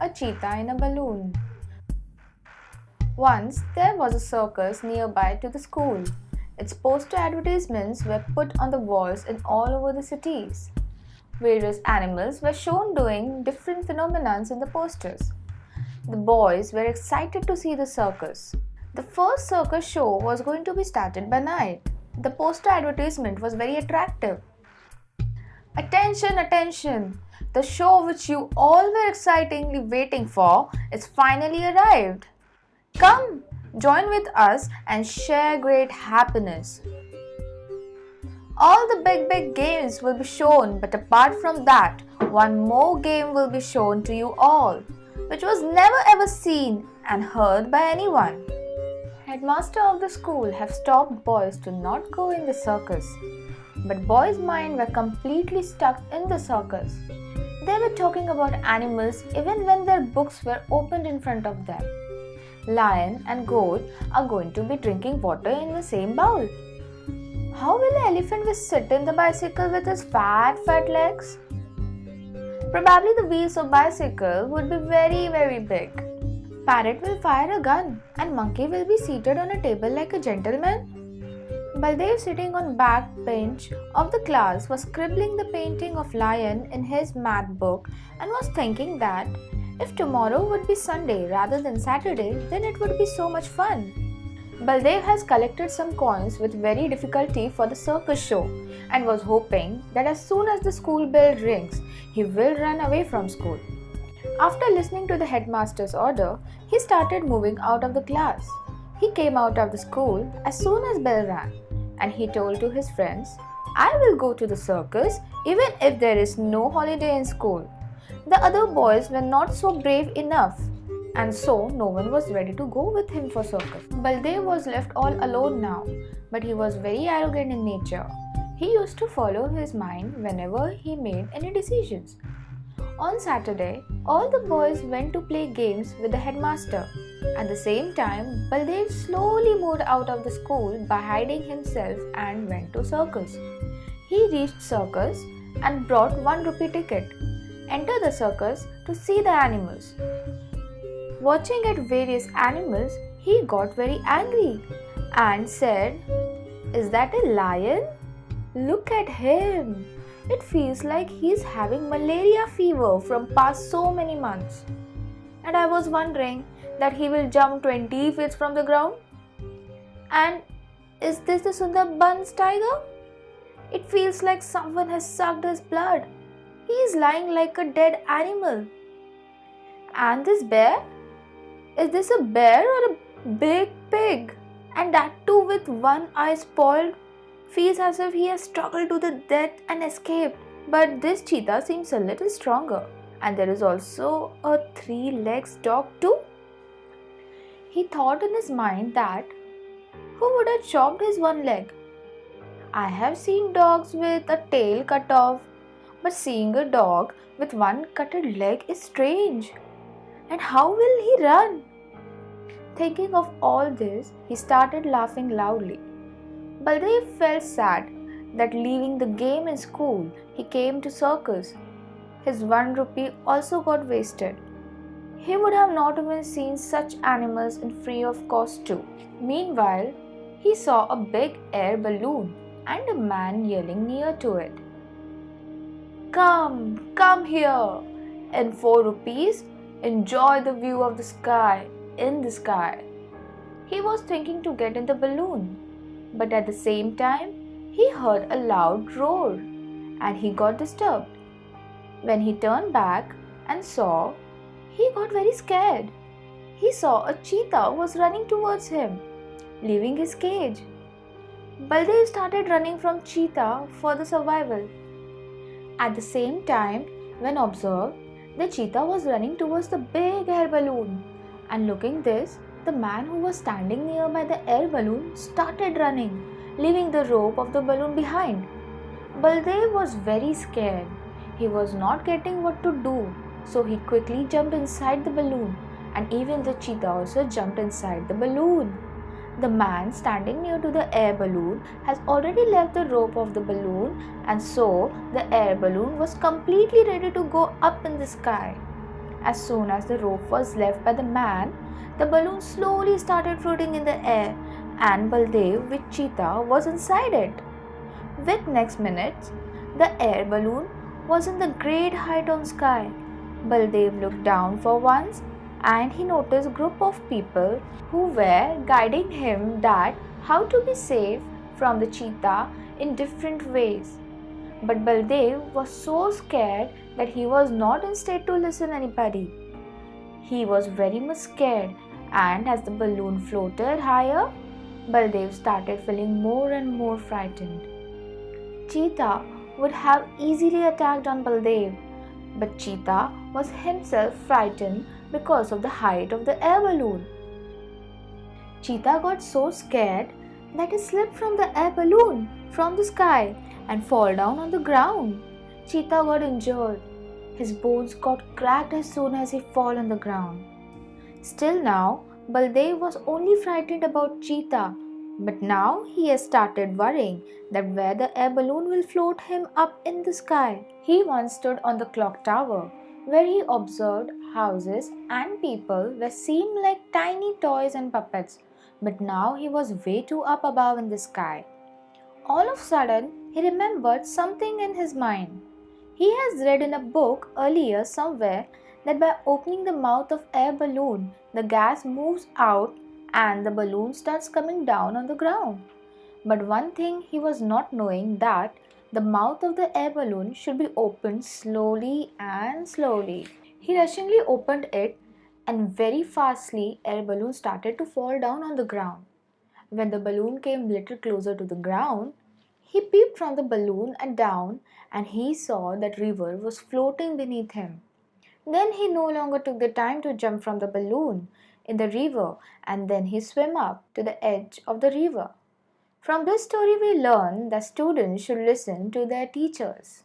A cheetah in a balloon. Once there was a circus nearby to the school. Its poster advertisements were put on the walls in all over the cities. Various animals were shown doing different phenomena in the posters. The boys were excited to see the circus. The first circus show was going to be started by night. The poster advertisement was very attractive. Attention, attention! The show which you all were excitingly waiting for is finally arrived. Come, join with us and share great happiness. All the big games will be shown, but apart from that, one more game will be shown to you all, which was never ever seen and heard by anyone. Headmaster of the school have stopped boys to not go in the circus, but boys' minds were completely stuck in the circus. They were talking about animals even when their books were opened in front of them. Lion and goat are going to be drinking water in the same bowl. How will the elephant will sit in the bicycle with his fat legs? Probably the wheels of bicycle would be very big. Parrot will fire a gun and monkey will be seated on a table like a gentleman. Baldev, sitting on back bench of the class, was scribbling the painting of lion in his math book and was thinking that if tomorrow would be Sunday rather than Saturday, then it would be so much fun. Baldev has collected some coins with very difficulty for the circus show and was hoping that as soon as the school bell rings, he will run away from school. After listening to the headmaster's order, he started moving out of the class. He came out of the school as soon as bell rang, and he told to his friends, "I will go to the circus even if there is no holiday in school." The other boys were not so brave enough, and so no one was ready to go with him for circus. Baldev was left all alone now, but he was very arrogant in nature. He used to follow his mind whenever he made any decisions. On Saturday, all the boys went to play games with the headmaster. At the same time, Baldev slowly moved out of the school by hiding himself and went to circus. He reached circus and brought 1 rupee ticket. Enter the circus to see the animals. Watching at various animals, he got very angry and said, "Is that a lion? Look at him. It feels like he's having malaria fever from past so many months. And I was wondering that he will jump 20 feet from the ground. And is this the Sundarban's tiger? It feels like someone has sucked his blood. He is lying like a dead animal. And this bear? Is this a bear or a big pig? And that too with one eye spoiled. Feels as if he has struggled to the death and escaped. But this cheetah seems a little stronger. And there is also a 3-legged dog too." He thought in his mind that who would have chopped his one leg? I have seen dogs with a tail cut off, but seeing a dog with one cutted leg is strange. And how will he run? Thinking of all this, he started laughing loudly. Baldev felt sad that leaving the game in school, he came to circus. His 1 rupee also got wasted. He would have not even seen such animals in free of cost too. Meanwhile, he saw a big air balloon and a man yelling near to it. Come here. In 4 rupees, enjoy the view of the sky in the sky." He was thinking to get in the balloon, but at the same time, he heard a loud roar and he got disturbed. When he turned back and saw, he got very scared. He saw a cheetah was running towards him, leaving his cage. Baldev started running from cheetah for the survival. At the same time, when observed, the cheetah was running towards the big air balloon, and looking this, the man who was standing nearby the air balloon started running, leaving the rope of the balloon behind. Baldev was very scared. He was not getting what to do, so he quickly jumped inside the balloon, and even the cheetah also jumped inside the balloon. The man standing near to the air balloon has already left the rope of the balloon, and so the air balloon was completely ready to go up in the sky. As soon as the rope was left by the man, the balloon slowly started floating in the air, and Baldev with Cheetah was inside it. With next minute, the air balloon was in the great height on sky. Baldev looked down for once and he noticed a group of people who were guiding him that how to be safe from the cheetah in different ways. But Baldev was so scared that he was not in state to listen anybody. He was very much scared, and as the balloon floated higher, Baldev started feeling more and more frightened. Cheetah would have easily attacked on Baldev, but Cheetah was himself frightened because of the height of the air balloon. Cheetah got so scared that he slipped from the air balloon from the sky and fall down on the ground. Cheetah got injured. His bones got cracked as soon as he fell on the ground. Still now, Baldev was only frightened about Cheetah, but now he has started worrying that where the air balloon will float him up in the sky. He once stood on the clock tower, where he observed houses and people were seemed like tiny toys and puppets, but now he was way too up above in the sky. All of a sudden, he remembered something in his mind. He has read in a book earlier somewhere that by opening the mouth of air balloon, the gas moves out and the balloon starts coming down on the ground. But one thing he was not knowing that the mouth of the air balloon should be opened slowly and slowly. He rushingly opened it and very fastly air balloon started to fall down on the ground. When the balloon came little closer to the ground, he peeped from the balloon and down and he saw that river was floating beneath him. Then he no longer took the time to jump from the balloon in the river and then he swam up to the edge of the river. From this story we learn that students should listen to their teachers.